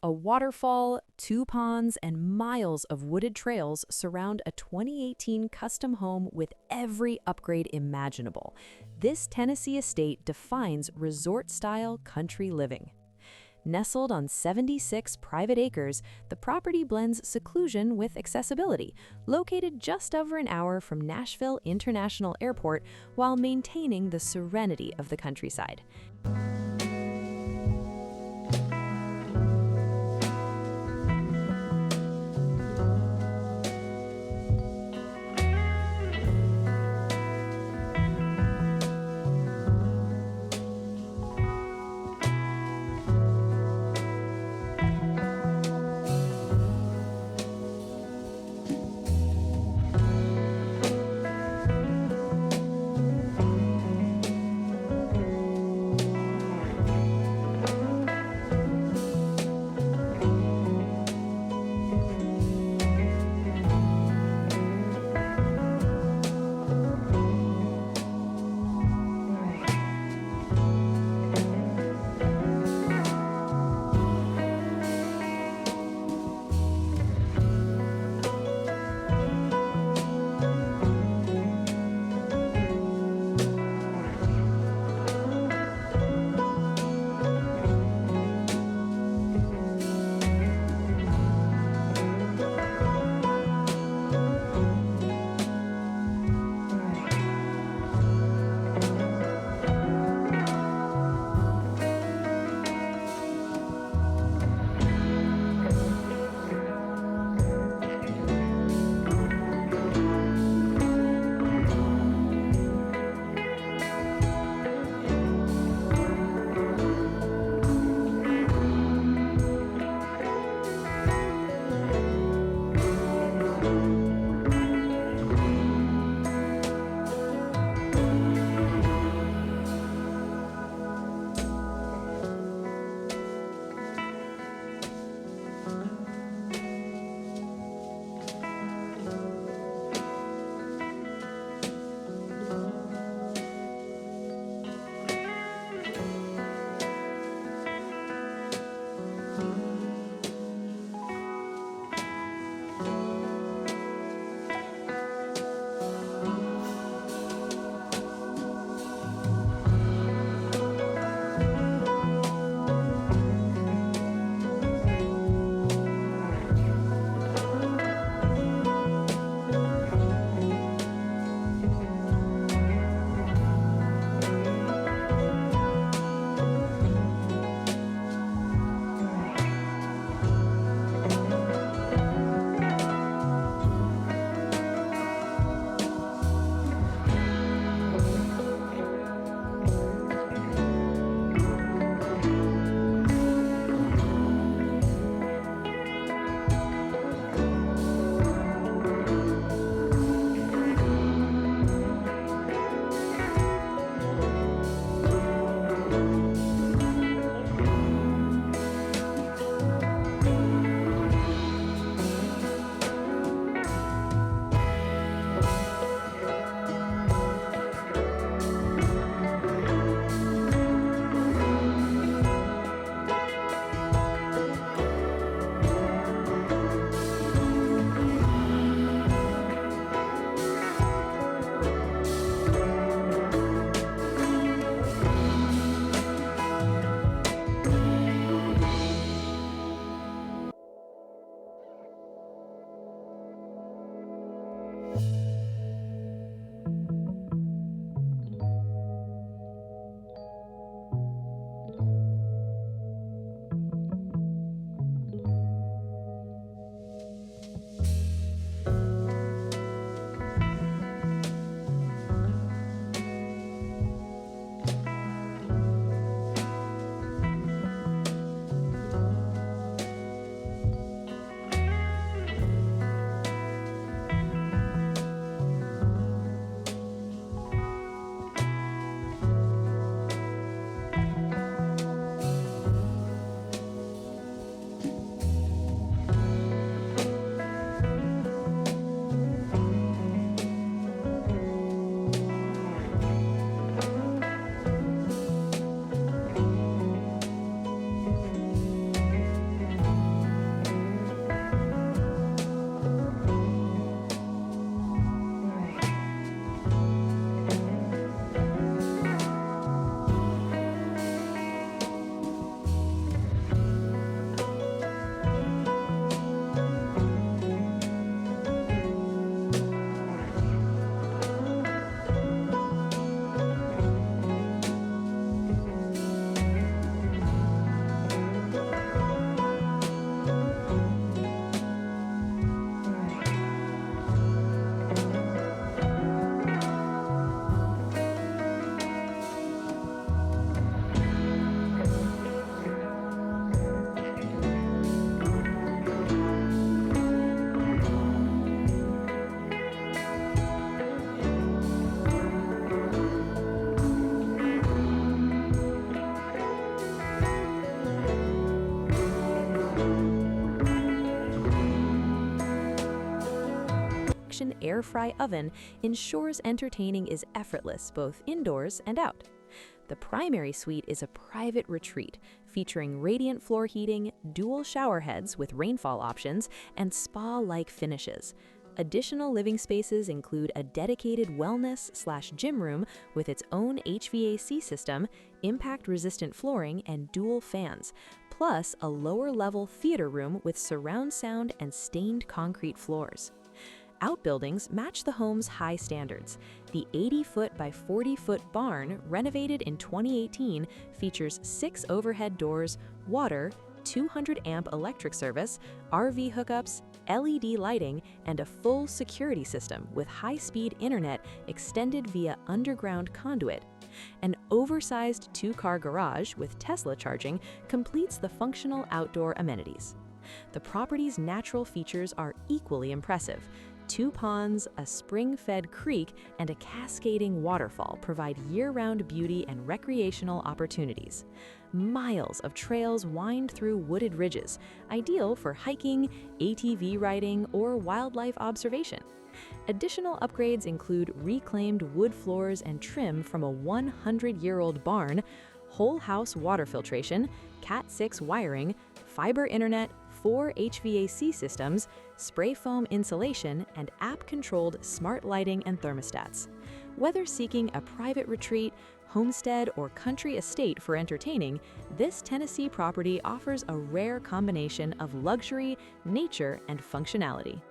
A waterfall, 2 ponds, and miles of wooded trails surround a 2018 custom home with every upgrade imaginable. This Tennessee estate defines resort-style country living. Nestled on 76 private acres, the property blends seclusion with accessibility, located just over an hour from Nashville International Airport while maintaining the serenity of the countryside. induction air fry oven ensures entertaining is effortless both indoors and out. The primary suite is a private retreat featuring radiant floor heating, dual shower heads with rainfall options, and spa-like finishes. Additional living spaces include a dedicated wellness/gym room with its own HVAC system, impact-resistant flooring, and dual fans, plus a lower-level theater room with surround sound and stained concrete floors. Outbuildings match the home's high standards. The 80-foot by 40-foot barn, renovated in 2018, features 6 overhead doors, water, 200-amp electric service, RV hookups, LED lighting, and a full security system with high-speed internet extended via underground conduit. An oversized 2-car garage with Tesla charging completes the functional outdoor amenities. The property's natural features are equally impressive. 2 ponds, a spring-fed creek, and a cascading waterfall provide year-round beauty and recreational opportunities. Miles of trails wind through wooded ridges, ideal for hiking, ATV riding, or wildlife observation. Additional upgrades include reclaimed wood floors and trim from a 100-year-old barn, whole house water filtration, Cat 6 wiring, fiber internet, 4 HVAC systems, spray foam insulation, and app-controlled smart lighting and thermostats. Whether seeking a private retreat, homestead, or country estate for entertaining, this Tennessee property offers a rare combination of luxury, nature, and functionality.